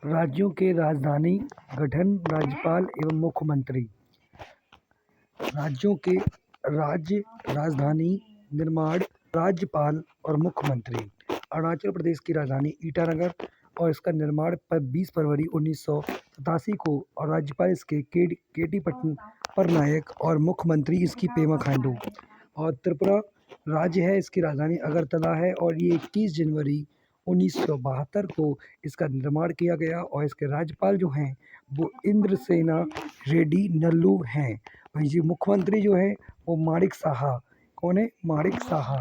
राज्यों के राजधानी गठन, राज्यपाल एवं मुख्यमंत्री। राज्यों के राज्य, राजधानी, निर्माण, राज्यपाल और मुख्यमंत्री। अरुणाचल प्रदेश की राजधानी ईटानगर और इसका निर्माण 20 फरवरी 1987 को और राज्यपाल इसके केटी पटनायक और मुख्यमंत्री इसकी पेमा खांडू। और त्रिपुरा राज्य है, इसकी राजधानी अगरतला है और ये 21 जनवरी 1972 को इसका निर्माण किया गया और इसके राज्यपाल जो हैं वो इंद्रसेना रेड्डी नल्लू हैं। वहीं जी मुख्यमंत्री जो है वो माणिक साहा। कौन है? माणिक साहा।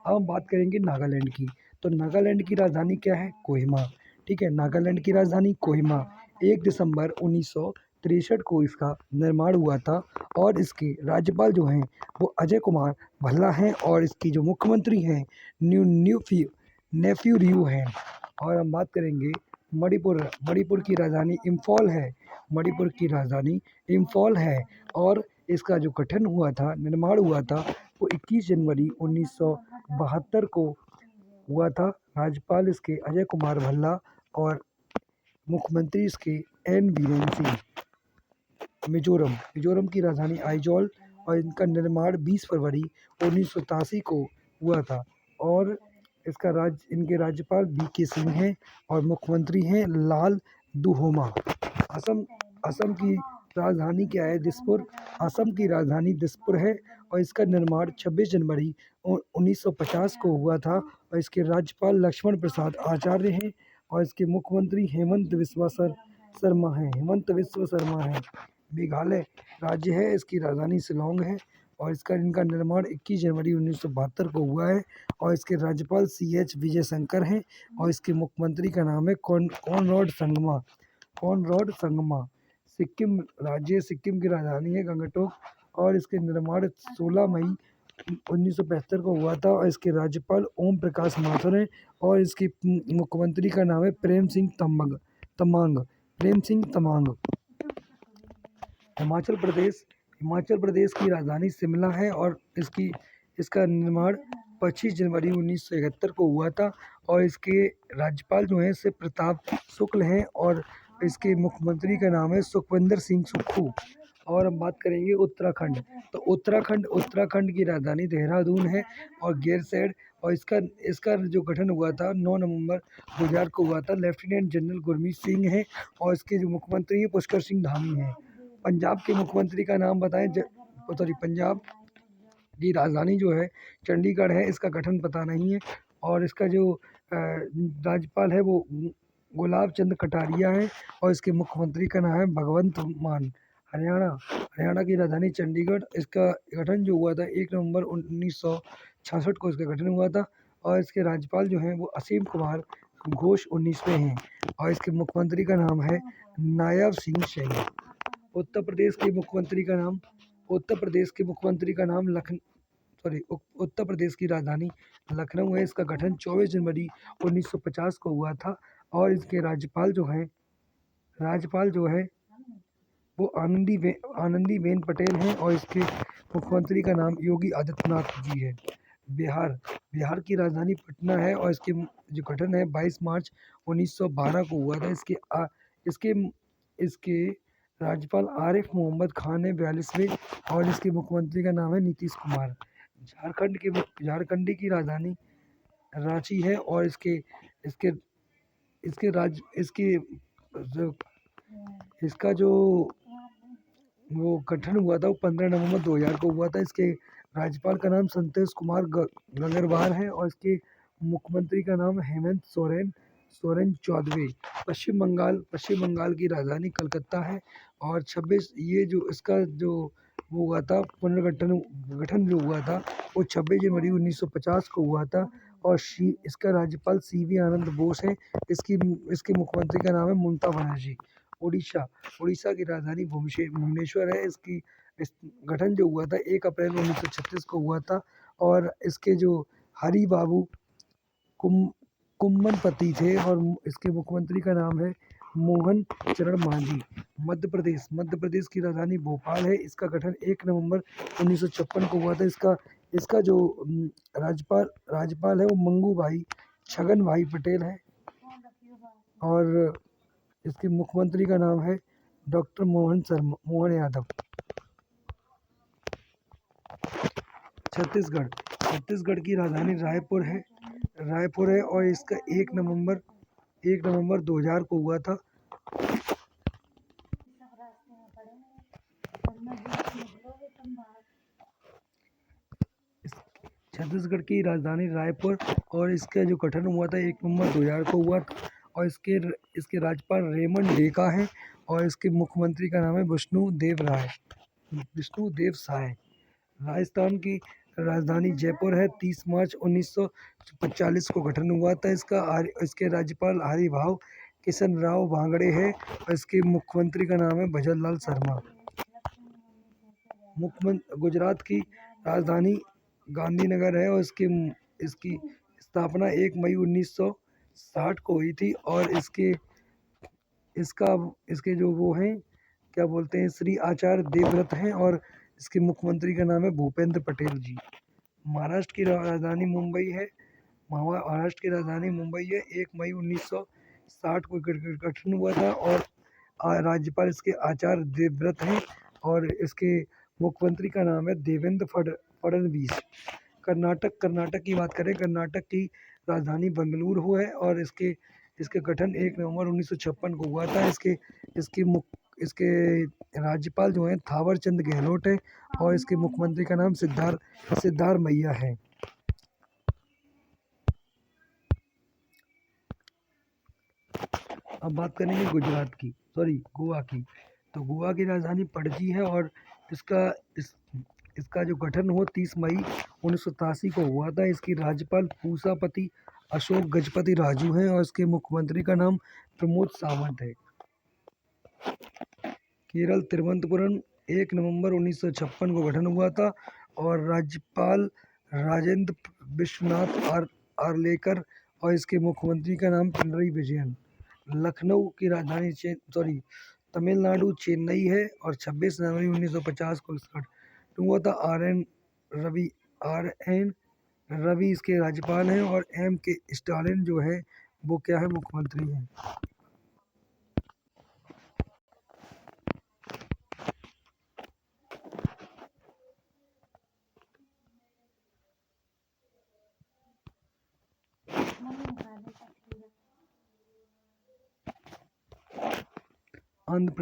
अब हम बात करेंगे नागालैंड की। तो नागालैंड की राजधानी क्या है? कोहिमा। ठीक है, नागालैंड की राजधानी कोहिमा। 1 दिसंबर 1963 को इसका निर्माण हुआ था और इसके राज्यपाल जो हैं वो अजय कुमार भल्ला हैं और इसकी जो मुख्यमंत्री हैं नेफ्यू रियू हैं। और हम बात करेंगे मणिपुर की राजधानी इम्फॉल है। मणिपुर की राजधानी इम्फॉल है और इसका जो गठन हुआ था, निर्माण हुआ था, वो 21 जनवरी 1972 को हुआ था। राज्यपाल इसके अजय कुमार भल्ला और मुख्यमंत्री इसके एन बीरेन सिंह। मिजोरम की राजधानी आइजॉल और इनका निर्माण 20 फरवरी 1987 को हुआ था और इनके राज्यपाल बीके सिंह हैं और मुख्यमंत्री हैं लाल दुहोमा। असम की राजधानी क्या है? दिसपुर। असम की राजधानी दिसपुर है और इसका निर्माण 26 जनवरी 1950 को हुआ था और इसके राज्यपाल लक्ष्मण प्रसाद आचार्य हैं और इसके मुख्यमंत्री हेमंत विश्व शर्मा हैं। मेघालय राज्य है, इसकी राजधानी शिलोंग है और इनका निर्माण 21 जनवरी 1972 को हुआ है और इसके राज्यपाल CH विजय शंकर हैं और इसके मुख्यमंत्री का नाम है कॉनराड संगमा। सिक्किम राज्य, सिक्किम की राजधानी है गंगटोक और इसके निर्माण 16 मई 1975 को हुआ था और इसके राज्यपाल ओम प्रकाश माथुर हैं और इसके मुख्यमंत्री का नाम है प्रेम सिंह तमांग। हिमाचल प्रदेश की राजधानी शिमला है और इसका निर्माण 25 जनवरी 1971 को हुआ था और इसके राज्यपाल जो हैं शिव प्रताप शुक्ल हैं और इसके मुख्यमंत्री का नाम है सुखविंदर सिंह सुक्खू। और हम बात करेंगे उत्तराखंड। तो उत्तराखंड की राजधानी देहरादून है और गैरसैंण और इसका जो गठन हुआ था 9 नवंबर 2000 को हुआ था। लेफ्टिनेंट जनरल गुरमीत सिंह हैं और इसके जो मुख्यमंत्री हैं पुष्कर सिंह धामी हैं। पंजाब के मुख्यमंत्री का नाम बताएं। पंजाब की राजधानी जो है चंडीगढ़ है, इसका गठन पता नहीं है और इसका जो राज्यपाल है वो गुलाब चंद कटारिया है और इसके मुख्यमंत्री का नाम है भगवंत मान। हरियाणा की राजधानी चंडीगढ़, इसका गठन जो हुआ था 1 नवंबर 1966 को इसका गठन हुआ था और इसके राज्यपाल जो हैं वो असीम कुमार घोष 19वें हैं और इसके मुख्यमंत्री का नाम है नायब सिंह सैनी। उत्तर प्रदेश के मुख्यमंत्री की राजधानी लखनऊ है। इसका गठन 24 जनवरी 1950 को हुआ था और इसके राज्यपाल जो है वो आनंदीबेन पटेल हैं और इसके मुख्यमंत्री का नाम योगी आदित्यनाथ जी है। बिहार की राजधानी पटना है और इसके जो गठन है 22 मार्च 1912 को हुआ था। इसके राज्यपाल आरिफ मोहम्मद खान है 42वें और इसके मुख्यमंत्री का नाम है नीतीश कुमार। झारखंड की राजधानी रांची है और इसका जो वो गठन हुआ था वो 15 नवंबर 2000 को हुआ था। इसके राज्यपाल का नाम संतोष कुमार गंगरवार है और इसके मुख्यमंत्री का नाम हेमंत सोरेन चौधरी। पश्चिम बंगाल की राजधानी कलकत्ता है और 26 ये जो इसका जो वो हुआ था गठन जो हुआ था वो 26 जनवरी 1950 को हुआ था और इसका राज्यपाल CV आनंद बोस है। इसके मुख्यमंत्री का नाम है ममता बनर्जी। उड़ीसा की राजधानी भुवनेश्वर है। इस गठन जो हुआ था 1 अप्रैल 1936 को हुआ था और इसके जो हरि बाबू कुम्मनपति थे और इसके मुख्यमंत्री का नाम है मोहन चरण मांझी। मध्य प्रदेश की राजधानी भोपाल है। इसका गठन 1 नवंबर 1956 को हुआ था। इसका जो राज्यपाल है वो मंगू भाई छगन भाई पटेल है और इसके मुख्यमंत्री का नाम है डॉक्टर मोहन यादव। छत्तीसगढ़ छत्तीसगढ़ की राजधानी रायपुर है और इसका 1 नवंबर 2000 को हुआ था। छत्तीसगढ़ की राजधानी रायपुर और इसका जो गठन हुआ था 1 नवंबर 2000 को हुआ था और इसके राज्यपाल रेमंड डेका हैं और इसके मुख्यमंत्री का नाम है विष्णुदेव साय। राजस्थान की राजधानी जयपुर है। 30 मार्च 1945 को गठन हुआ था इसके राज्यपाल हरिभाऊ किशन राव भांगड़े हैं और इसके मुख्यमंत्री का नाम है भजनलाल शर्मा। गुजरात की राजधानी गांधीनगर है और इसकी स्थापना 1 मई 1960 को हुई थी और इसके जो वो हैं क्या बोलते हैं श्री आचार्य देवव्रत हैं और इसके मुख्यमंत्री का नाम है भूपेंद्र पटेल जी। महाराष्ट्र की राजधानी मुंबई है। 1 मई 1960 को गठन हुआ था और राज्यपाल इसके आचार्य देवव्रत हैं और इसके मुख्यमंत्री का नाम है देवेंद्र फडणवीस। कर्नाटक की बात करें, कर्नाटक की राजधानी बेंगलुरु है और इसके गठन 1 नवंबर 1956 को हुआ था। इसके राज्यपाल जो हैं थावर चंद गहलोत है और इसके मुख्यमंत्री का नाम सिद्धार्थ मैया है। अब बात करेंगे गोवा की। तो गोवा की राजधानी पणजी है और इसका जो गठन हुआ 30 मई 1987 को हुआ था। इसकी राज्यपाल पूसापति अशोक गजपति राजू हैं और इसके मुख्यमंत्री का नाम प्रमोद सावंत है। केरल तिरुवनंतपुरम 1 नवंबर 1956 को गठन हुआ था और राज्यपाल राजेंद्र विश्वनाथ आर्लेकर और इसके मुख्यमंत्री का नाम पिनरई विजयन। लखनऊ की राजधानी तमिलनाडु चेन्नई है और 26 जनवरी 1950 को इसका गठन हुआ था। आर एन रवि इसके राज्यपाल हैं और एम के स्टालिन जो है वो क्या है मुख्यमंत्री हैं। आंध्र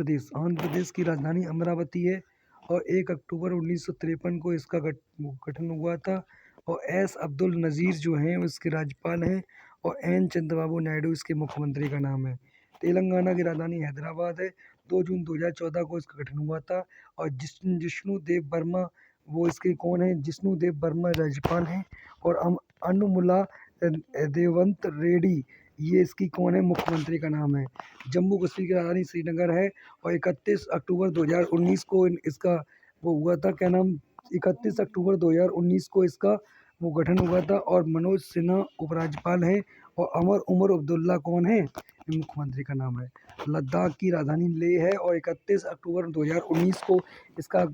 प्रदेश की राजधानी अमरावती है और 1 अक्टूबर 1953 को इसका गठन हुआ था और एस अब्दुल नज़ीर जो हैं इसके राज्यपाल हैं और एन चंद्रबाबू नायडू इसके मुख्यमंत्री का नाम है। तेलंगाना की राजधानी हैदराबाद है। 2 जून 2014 को इसका गठन हुआ था और जिष्णुदेव वर्मा वो इसके कौन है जिष्णुदेव वर्मा राज्यपाल हैं और अनुमुला देवंत रेड्डी ये इसकी कौन है मुख्यमंत्री का नाम है। जम्मू कश्मीर की राजधानी श्रीनगर है और 31 अक्टूबर 2019 को इसका वो हुआ था क्या नाम 31 अक्टूबर 2019 को इसका वो गठन हुआ था और मनोज सिन्हा उपराज्यपाल हैं और उमर अब्दुल्ला कौन है मुख्यमंत्री का नाम है। लद्दाख की राजधानी लेह है और 31 अक्टूबर 2019 को इसका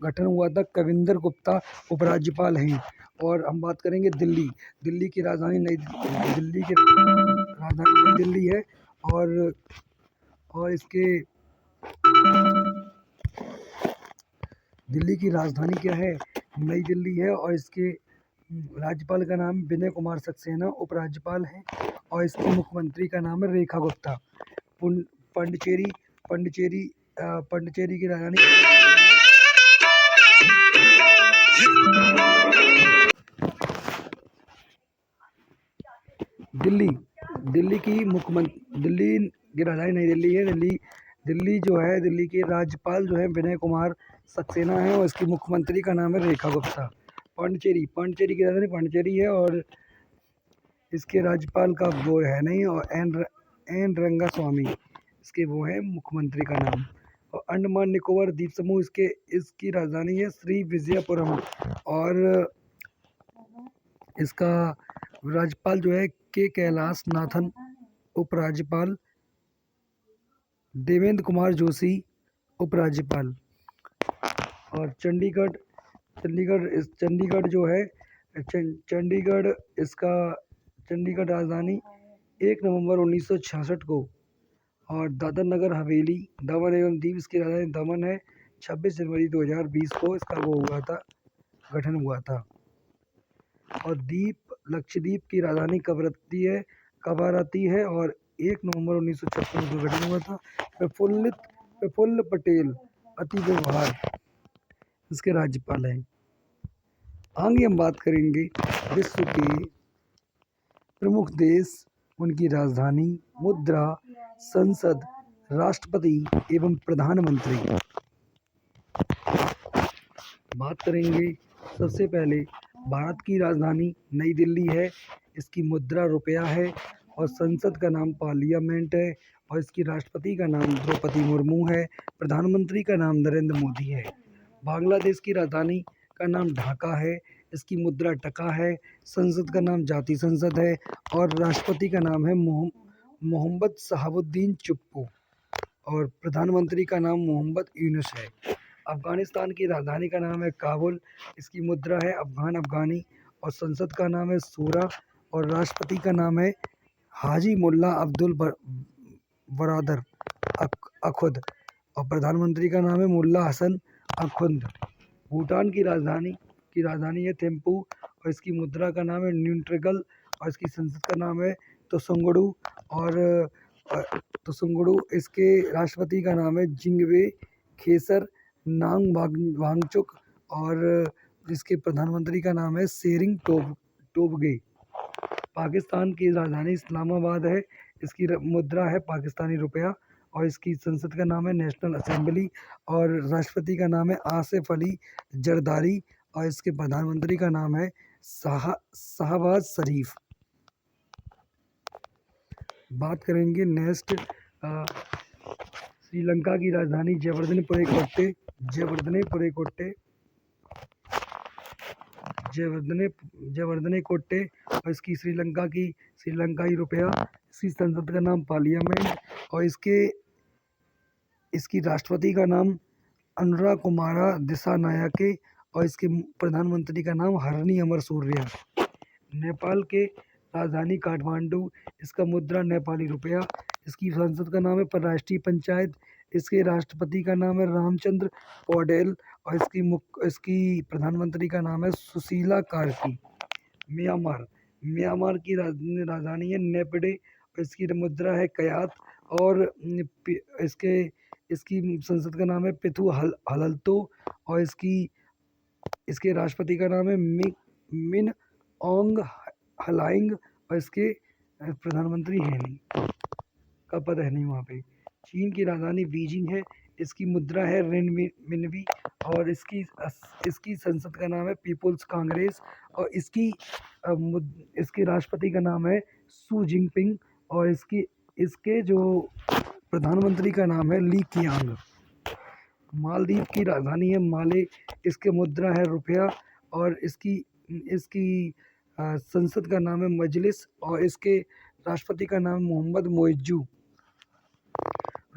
गठन हुआ था। कविंदर गुप्ता उपराज्यपाल हैं। और हम बात करेंगे दिल्ली की राजधानी नई दिल्ली है और इसके दिल्ली की राजधानी क्या है नई दिल्ली है और इसके राज्यपाल का नाम विनय कुमार सक्सेना उपराज्यपाल हैं और इसके मुख्यमंत्री का नाम है रेखा गुप्ता। पंडिचेरी की राजधानी दिल्ली की राजधानी नई दिल्ली है। दिल्ली जो है दिल्ली के राज्यपाल जो है विनय कुमार सक्सेना है और इसके मुख्यमंत्री का नाम है रेखा गुप्ता। पांडिचेरी की राजधानी पांडिचेरी है और इसके राज्यपाल का वो है नहीं और एन रंगास्वामी इसके वो है मुख्यमंत्री का नाम। और अंडमान निकोबार द्वीप समूह इसकी राजधानी है श्री विजयपुरम और इसका राज्यपाल जो है के कैलाश नाथन उपराज्यपाल देवेंद्र कुमार जोशी उपराज्यपाल। और चंडीगढ़ जो है चंडीगढ़ राजधानी 1 नवंबर 1966 को और दादर नगर हवेली, दमन एवं दीव, इसकी राजधानी दमन है। 26 जनवरी 2020 को इसका वो हुआ था, गठन हुआ था। और लक्षद्वीप की राजधानी कवरत्ती है और 1 नवंबर 1956 को गठन हुआ था। प्रफुल्ल पटेल अति व्यवहार इसके राज्यपाल हैं। आगे हम बात करेंगे विश्व के प्रमुख देश, उनकी राजधानी, मुद्रा, संसद, राष्ट्रपति एवं प्रधानमंत्री। बात करेंगे सबसे पहले भारत की राजधानी नई दिल्ली है, इसकी मुद्रा रुपया है और संसद का नाम पार्लियामेंट है और इसकी राष्ट्रपति का नाम द्रौपदी मुर्मू है, प्रधानमंत्री का नाम नरेंद्र मोदी है। बांग्लादेश की राजधानी का नाम ढाका है, इसकी मुद्रा टका है, संसद का नाम जातीय संसद है और राष्ट्रपति का नाम है मोहम्मद शहाबुद्दीन चुप्पू और प्रधानमंत्री का नाम मोहम्मद यूनुस है। अफगानिस्तान की राजधानी का नाम है काबुल, इसकी मुद्रा है अफगानी और संसद का नाम है शूरा और राष्ट्रपति का नाम है हाजी मुल्ला अब्दुल बरादर अखुद और प्रधानमंत्री का नाम है मुल्ला हसन अखुंद। भूटान की राजधानी है थिम्पू और इसकी मुद्रा का नाम है न्यूट्रिगल और इसकी संसद का नाम है तोसुंगडू और इसके राष्ट्रपति का नाम है जिंगवे खेसर वांगचुक और इसके प्रधानमंत्री का नाम है शेरिंग टोबगे। पाकिस्तान की राजधानी इस्लामाबाद है, इसकी मुद्रा है पाकिस्तानी रुपया और इसकी संसद का नाम है नेशनल असेंबली और राष्ट्रपति का नाम है आसिफ अली जरदारी और इसके प्रधानमंत्री का नाम है शाहबाज शरीफ। बात करेंगे नेक्स्ट श्रीलंका की राजधानी जयवर्धने कोट्टे और इसकी श्रीलंकाई रुपया, इसकी संसद का नाम पार्लियामेंट और इसकी राष्ट्रपति का नाम अनुरा कुमारा दिसानायके और इसके प्रधानमंत्री का नाम हरनी अमर सूर्य। नेपाल के राजधानी काठमांडू, इसका मुद्रा नेपाली रुपया, इसकी संसद का नाम है राष्ट्रीय पंचायत, इसके राष्ट्रपति का नाम है रामचंद्र पौडेल और इसकी प्रधानमंत्री का नाम है सुशीला कार्की। म्यांमार की राजधानी है नेपिडे और इसकी मुद्रा है कयात और इसकी संसद का नाम है पिथु हलल्तो और इसके राष्ट्रपति का नाम है मिन ओंग हलाइंग और इसके प्रधानमंत्री है नहीं का पद है नहीं वहाँ पे। चीन की राजधानी बीजिंग है, इसकी मुद्रा है रेनमिनबी और इसकी संसद का नाम है पीपुल्स कांग्रेस और इसके राष्ट्रपति का नाम है सू जिनपिंग और इसके जो प्रधानमंत्री का नाम है ली कियांग। मालदीव की राजधानी है माले, इसके मुद्रा है रुपया और इसकी संसद का नाम है मजलिस और इसके राष्ट्रपति का नाम मोहम्मद मोइज्जू।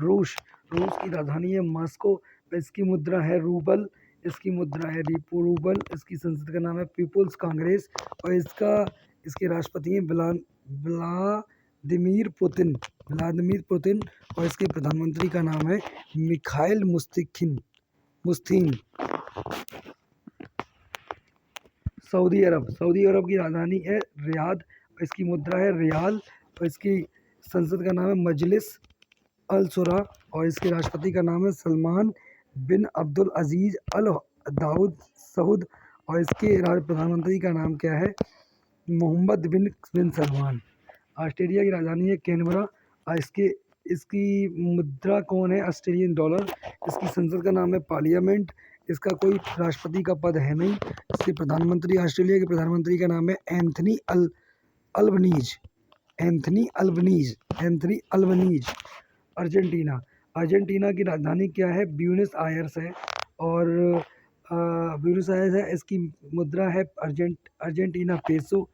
रूस की राजधानी है मॉस्को, इसकी मुद्रा है रूबल, इसकी मुद्रा है रिपो रूबल, इसकी संसद का नाम है पीपुल्स कांग्रेस और इसके राष्ट्रपति हैं व्लादिमीर पुतिन और इसके प्रधानमंत्री का नाम है मिखाइल मुस्तीन। सऊदी अरब की राजधानी है रियाद, इसकी मुद्रा है रियाल और इसकी संसद का नाम है मजलिस अल शुरा और इसके राष्ट्रपति का नाम है सलमान बिन अब्दुल अजीज अल दाऊद सऊद और इसके प्रधानमंत्री का नाम क्या है मोहम्मद बिन सलमान। ऑस्ट्रेलिया की राजधानी है कैनबरा, इसकी मुद्रा कौन है ऑस्ट्रेलियन डॉलर, इसकी संसद का नाम है पार्लियामेंट, इसका कोई राष्ट्रपति का पद है नहीं, इसके ऑस्ट्रेलिया के प्रधानमंत्री का नाम है एंथनी अल्बनीज। अर्जेंटीना की राजधानी क्या है ब्यूनस आयर्स है और इसकी मुद्रा है अर्जेंटीना पेसो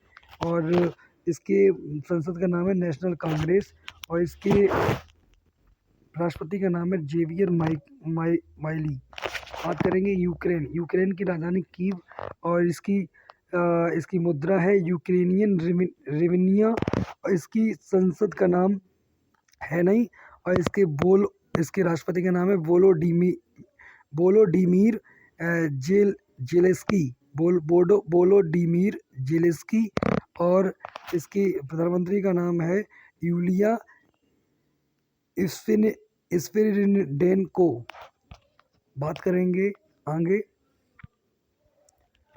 और इसके संसद का नाम है नेशनल कांग्रेस और इसके राष्ट्रपति का नाम है जेवियर माइली। बात करेंगे यूक्रेन की राजधानी कीव और इसकी मुद्रा है यूक्रेनियन रिवनिया और इसकी संसद का नाम है नहीं और इसके राष्ट्रपति का नाम है वोलोडिमीर वोलोडिमीर जेलेंस्की। और इसकी प्रधानमंत्री का नाम है यूलिया स्विरिडेनको। बात करेंगे आगे।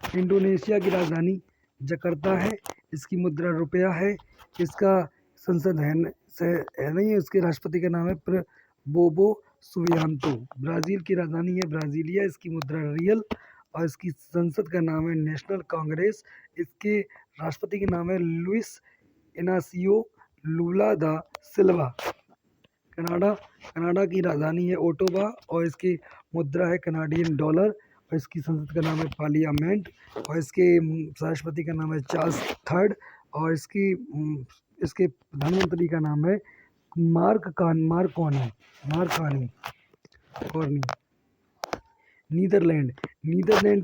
इंडोनेशिया की राजधानी जकार्ता है। इसकी मुद्रा रुपया है। इसका संसद है नहीं, उसके राष्ट्रपति का नाम है बोबो सुबियांतो। ब्राज़ील की राजधानी है ब्राज़ीलिया। इसकी मुद्रा रियल और इसकी संसद का नाम है नेशनल कांग्रेस। इसके राष्ट्रपति का नाम है लुइस इनासियो लूला दा सिल्वा। कनाडा की राजधानी है ओटावा और इसकी मुद्रा है कनाडियन डॉलर और इसकी संसद का नाम है पार्लियामेंट और इसके राष्ट्रपति का नाम है चार्ल्स थर्ड और इसके प्रधानमंत्री का नाम है मार्क कॉर्नी। नीदरलैंड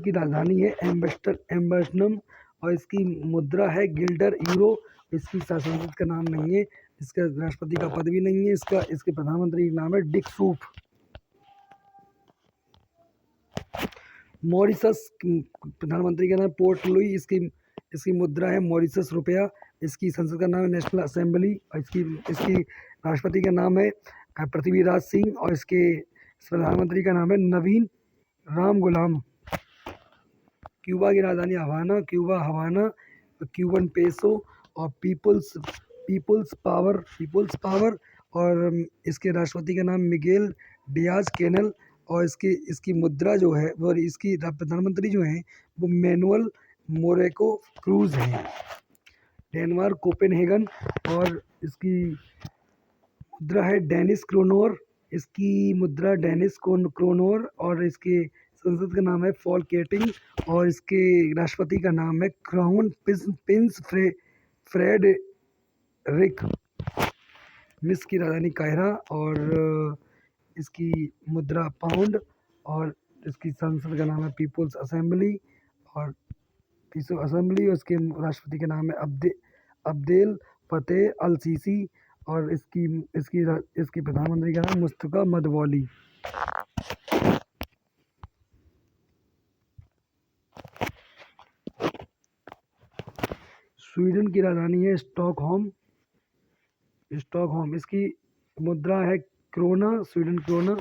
की राजधानी है एम्स्टर्डम और इसकी मुद्रा है गिल्डर यूरो। इसकी संसद का नाम नहीं है, इसका राष्ट्रपति का पद भी नहीं है। इसके प्रधानमंत्री का नाम है डिक सूफ। मॉरिशस प्रधानमंत्री का नाम पोर्ट लुई। इसकी मुद्रा है मॉरिशस रुपया। इसकी संसद का नाम है नेशनल असेंबली और इसकी राष्ट्रपति का नाम है पृथ्वीराज सिंह और इसके प्रधानमंत्री का नाम है नवीन राम गुलाम। क्यूबा की राजधानी हवाना क्यूबन पेसो और पीपुल्स पावर और इसके राष्ट्रपति का नाम मिगेल डियाज कैनल और इसकी मुद्रा जो है और इसकी प्रधानमंत्री जो हैं वो मैनुअल मोरेको क्रूज हैं। डेनमार्क कोपेनहेगन और इसकी मुद्रा है डेनिस क्रोनोर। इसकी मुद्रा डेनिस क्रोनोर और इसके संसद का नाम है फॉलकेटिंग और इसके राष्ट्रपति का नाम है क्राउन प्रिंस फ्रेडरिक। मिस्र की राजधानी काहिरा और इसकी मुद्रा पाउंड और इसकी संसद का नाम है पीपुल्स असेंबली और इसके राष्ट्रपति का नाम है अब्देल फतेह अल सीसी और इसकी प्रधानमंत्री का नाम मुस्तफा मदवौली। स्वीडन की राजधानी है स्टॉकहोम। इसकी मुद्रा है क्रोना, स्वीडन क्रोना।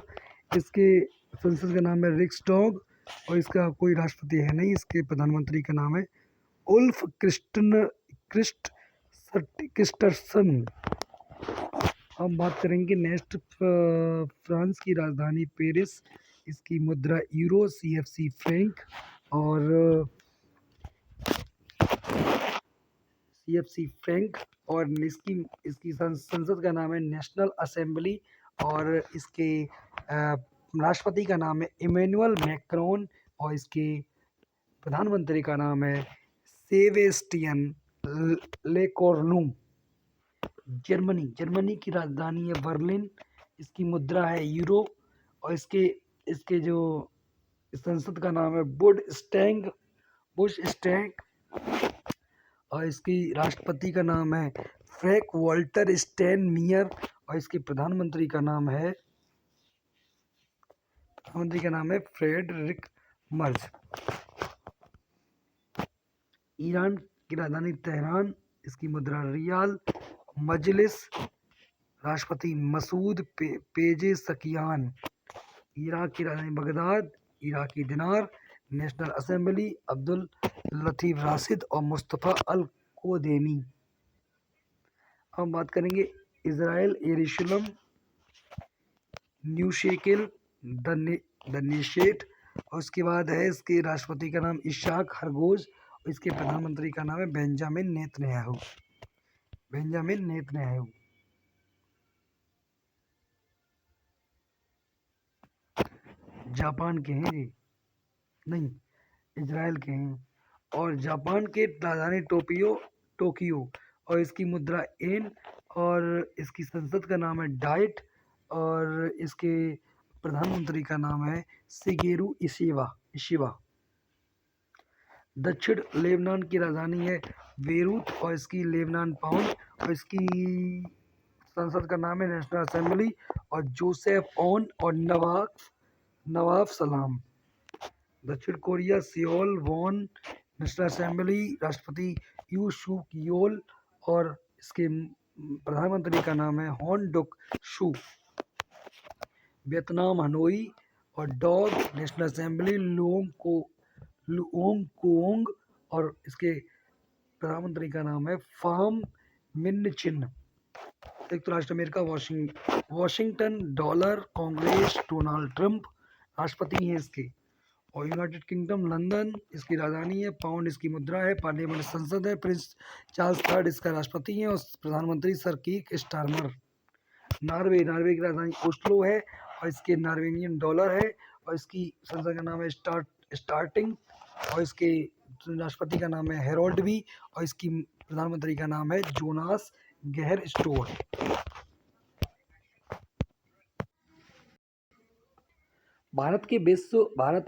इसके संसद का नाम है रिक्सडॉग और इसका कोई राष्ट्रपति है नहीं। इसके प्रधानमंत्री का नाम है उल्फ क्रिस्टर्सन। हम बात करेंगे नेक्स्ट फ्रांस की राजधानी पेरिस। इसकी मुद्रा यूरो CFC फ्रैंक और इसकी संसद का नाम है नेशनल असेंबली और इसके राष्ट्रपति का नाम है इमैनुअल मैक्रोन और इसके प्रधानमंत्री का नाम है सेबेस्टियन लेकोर्नू। जर्मनी की राजधानी है बर्लिन। इसकी मुद्रा है यूरो और इसके जो संसद का नाम है बुश स्टैंग और इसकी राष्ट्रपति का नाम है फ्रैंक वॉल्टर स्टेनमियर और इसके प्रधानमंत्री का नाम है फ्रेडरिक मर्ज। ईरान की राजधानी तेहरान। इसकी मुद्रा रियाल। मजलिस राष्ट्रपति मसूद पेजेशकियान। इराक की राजधानी बगदाद। इराकी दिनार। नेशनल असेंबली अब्दुल लतीफ राशिद और मुस्तफ़ा अल कोदेमी। हम बात करेंगे इजराइल यरूशलेम न्यू शेकेल द नेशेट और उसके बाद है इसके राष्ट्रपति का नाम इशाक हरगोज और इसके प्रधानमंत्री का नाम है बेंजामिन नेतन्याहू। जापान के हैं ये, नहीं इजराइल के हैं। और जापान के राजधानी टोक्यो और इसकी मुद्रा एन और इसकी संसद का नाम है डाइट और इसके प्रधानमंत्री का नाम है शिगेरू इशिबा। दक्षिण लेबनान की राजधानी है बेरूत और इसकी लेबनान पाउंड और इसकी संसद का नाम है नेशनल असेंबली, और जोसेफ ऑन और नवाब सलाम। दक्षिण Korea Seoul won national assembly, राष्ट्रपति यू शू योल, और इसके प्रधानमंत्री का नाम है Han Duck Soo. Vietnam Hanoi और dong national assembly Luong Cuong, और इसके प्रधानमंत्री का नाम है फाम मिन चिन। संयुक्त राष्ट्र America Washington dollar Congress Donald Trump राष्ट्रपति हैं इसके। और यूनाइटेड किंगडम लंदन इसकी राजधानी है, पाउंड इसकी मुद्रा है, पार्लियामेंट संसद है, प्रिंस चार्ल्स थर्ड इसका राष्ट्रपति है, और प्रधानमंत्री सर कीक स्टारमर। नॉर्वे की राजधानी ओस्लो है, और इसके नॉर्वेनियन डॉलर है, और इसकी संसद का नाम है स्टार्टिंग, और इसके राष्ट्रपति का नाम है हेरोल्ड भी, और इसकी प्रधानमंत्री का नाम है जोनास गहर स्टोर। भारत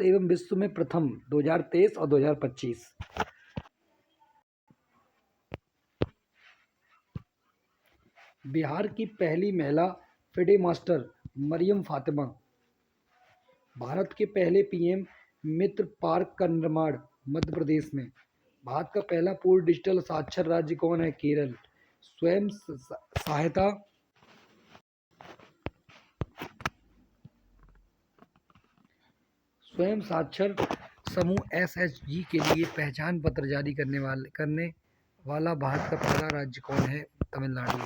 एवं विश्व में प्रथम 2023 और 2025। बिहार की पहली महिला फिडे मास्टर मरियम फातिमा। भारत के पहले पीएम मित्र पार्क का निर्माण मध्य प्रदेश में। भारत का पहला पूर्ण डिजिटल साक्षर राज्य कौन है? केरल। स्वयं साक्षर समूह एसएचजी के लिए पहचान पत्र जारी करने वाला भारत का पहला राज्य कौन है? तमिलनाडु।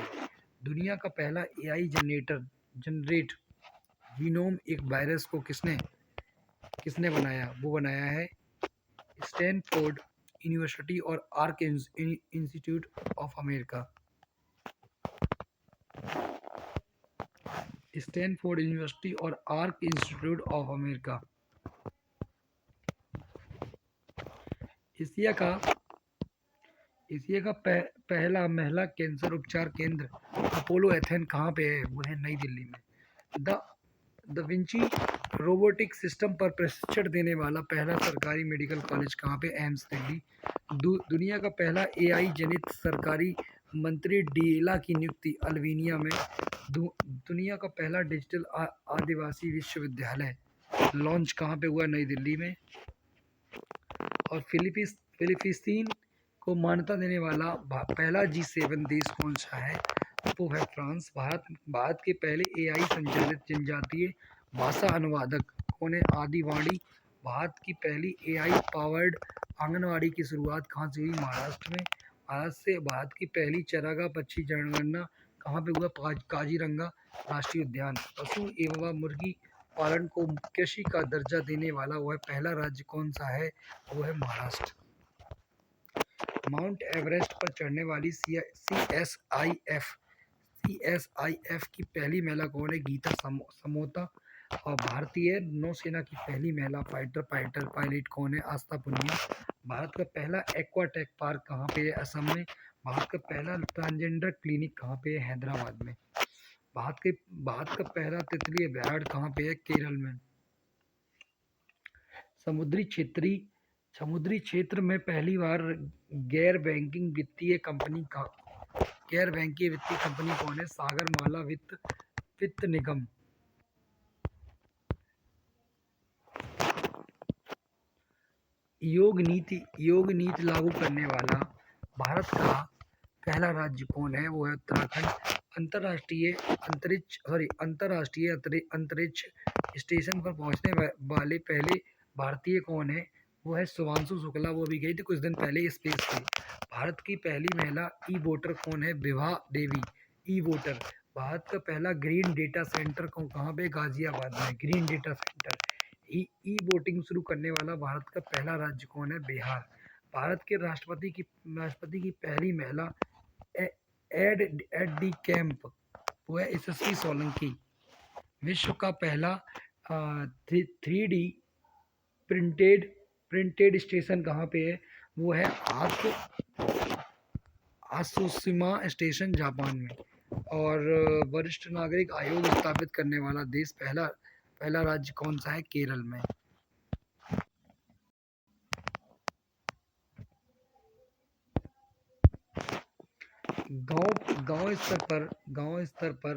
दुनिया का पहला एआई जनरेट जीनोम एक वायरस को किसने बनाया? वो बनाया है स्टैनफोर्ड यूनिवर्सिटी और arc institute of America. Stanford university और arc institute of America. Asia का पहला महिला कैंसर उपचार केंद्र अपोलो एथेन कहाँ पे है? वो है नई दिल्ली में। द विंची रोबोटिक सिस्टम पर प्रशिक्षण देने वाला पहला सरकारी मेडिकल कॉलेज कहाँ पे? एम्स दिल्ली। दुनिया का पहला एआई जनित सरकारी मंत्री डीएला की नियुक्ति अल्बानिया में। दुनिया का पहला डिजिटल आदिवासी विश्वविद्यालय लॉन्च कहाँ पे हुआ? नई दिल्ली में। और फिलीपींस को मान्यता देने वाला पहला G7 देश कौन सा है? वो है फ्रांस। भारत के पहले एआई संचालित जनजातीय भाषा अनुवादक कौन है? आदिवाणी। भारत की पहली एआई पावर्ड आंगनवाड़ी की शुरुआत कहाँ से हुई? महाराष्ट्र में। भारत की पहली चरागाह पक्षी जनगणना कहाँ पे हुआ? काजीरंगा राष्ट्रीय उद्यान। पशु एवं मुर्गी पालन को कृषि का दर्जा देने वाला वह पहला राज्य कौन सा है? वो है महाराष्ट्र। माउंट एवरेस्ट पर चढ़ने वाली सीएसआईएफ की पहली महिला कौन है? गीता समोता। और भारतीय नौसेना की पहली महिला फाइटर पायलट कौन है? आस्था पुनिया। भारत का पहला एक्वाटेक पार्क कहाँ पे है? असम में। भारत का पहला ट्रांसजेंडर क्लिनिक कहाँ पे है? हैदराबाद में। भारत का पहला तितली अभयारण्य कहाँ पे है? केरल में। समुद्री क्षेत्र में पहली बार गैर बैंकिंग वित्तीय कंपनी कौन है? सागरमाला वित्त निगम। योग नीति लागू करने वाला भारत का पहला राज्य कौन है? वो है उत्तराखंड। अंतर्राष्ट्रीय अंतरिक्ष स्टेशन पर पहुंचने वाले पहले भारतीय कौन है? वो है शुभांशु शुक्ला। वो भी गई थी कुछ दिन पहले स्पेस पे। भारत की पहली महिला ई वोटर कौन है? विभा देवी। ई वोटर। भारत का पहला ग्रीन डेटा सेंटर कहाँ पे? गाजियाबाद में। Green data centre. E voting शुरू करने वाला भारत का पहला राज्य कौन है? बिहार। भारत के राष्ट्रपति की पहली महिला एड डी कैंप वो है यशस्वी सोलंकी। विश्व का पहला 3D प्रिंटेड स्टेशन कहाँ पे है? वो है आत्सुशिमा स्टेशन जापान में। और वरिष्ठ नागरिक आयोग स्थापित करने वाला देश पहला राज्य कौन सा है? केरल में। गांव स्तर पर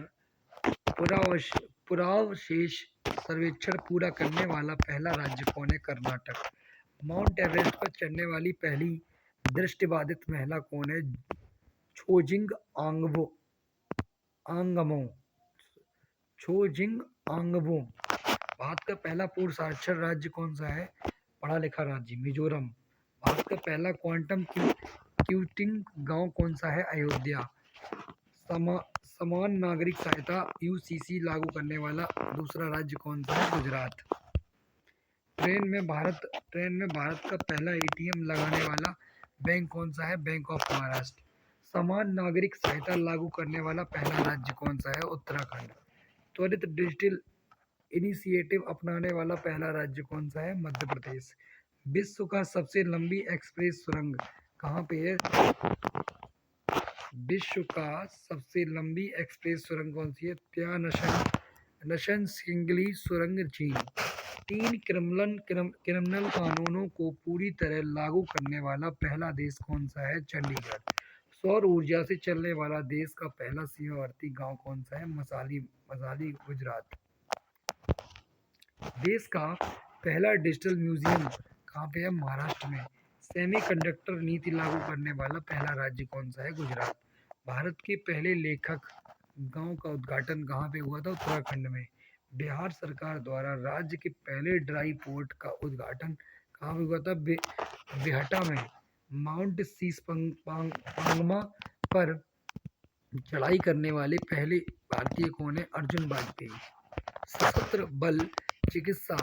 पुरावशेष सर्वेक्षण पूरा करने वाला पहला राज्य कौन है? कर्नाटक। माउंट एवरेस्ट पर चढ़ने वाली पहली दृष्टिबाधित महिला कौन है? छोजिंग आंगमो। छोजिंग आंगमो। भारत का पहला पूर्ण साक्षर राज्य कौन सा है? पढ़ा लिखा राज्य मिजोरम। भारत का पहला क्वांटम कंप्यूटिंग गांव कौन सा है? अयोध्या। समान नागरिक सहायता यूसीसी लागू करने वाला दूसरा राज्य कौन सा है? गुजरात। ट्रेन में भारत का पहला एटीएम लगाने वाला बैंक कौन सा है? Bank of Maharashtra. समान नागरिक सहायता लागू करने वाला पहला राज्य कौन सा है? उत्तराखंड। त्वरित डिजिटल इनिशिएटिव अपनाने वाला पहला राज्य कौन सा है? मध्य प्रदेश। विश्व का सबसे लंबी एक्सप्रेस सुरंग कहाँ पे है? विश्व का सबसे लंबी एक्सप्रेस सुरंग कौन सी है? त्यानशन सिंगली सुरंग चीन। 3 क्रिमिनल कानूनों को पूरी तरह लागू करने वाला पहला देश कौन सा है? चंडीगढ़। सौर ऊर्जा से चलने वाला देश का पहला सीमावर्ती गांव कौन सा है? मसाली गुजरात। देश का पहला डिजिटल म्यूजियम कहाँ पे है? महाराष्ट्र में। सेमीकंडक्टर नीति लागू करने वाला पहला राज्य कौन सा है? गुजरात। भारत के पहले लेखक गांव का उद्घाटन कहाँ पे हुआ था? उत्तराखंड में। बिहार सरकार द्वारा राज्य के पहले ड्राई पोर्ट का उद्घाटन कहाँ पे हुआ था? बेहटा में। माउंट शीश पांगमा पर चढ़ाई करने वाले पहले भारतीय कौन है? अर्जुन वाजपेयी। सशस्त्र बल चिकित्सा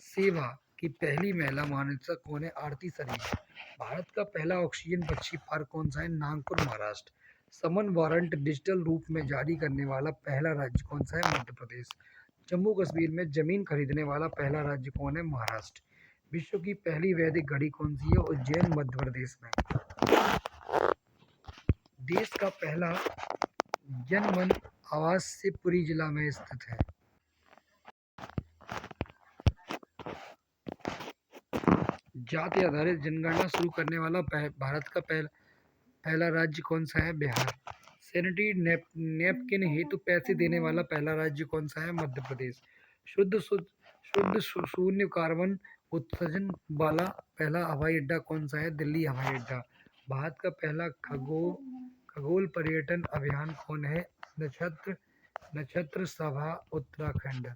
सेवा की पहली महिला महानिदेशक कौन है? आरती शरीफ। भारत का पहला ऑक्सीजन पक्षी पार्क कौन सा है? नागपुर महाराष्ट्र। समन वारंट डिजिटल रूप में जारी करने वाला पहला राज्य कौन सा है? मध्य प्रदेश। जम्मू कश्मीर में जमीन खरीदने वाला पहला राज्य कौन है? महाराष्ट्र। विश्व की पहली वैदिक घड़ी कौन सी है? उज्जैन मध्य प्रदेश में। देश का पहला जनमन आवास पुरी जिला में स्थित है। जाति आधारित जनगणना शुरू करने वाला भारत का पहला राज्य कौन सा है? बिहार। सैनिटरी नैपकिन हेतु पैसे देने वाला पहला राज्य कौन सा है? मध्य प्रदेश। शुद्ध शून्य कार्बन उत्सर्जन वाला पहला हवाई अड्डा कौन सा है? दिल्ली हवाई अड्डा। भारत का पहला खगोल पर्यटन अभियान कौन है? नक्षत्र सभा उत्तराखंड।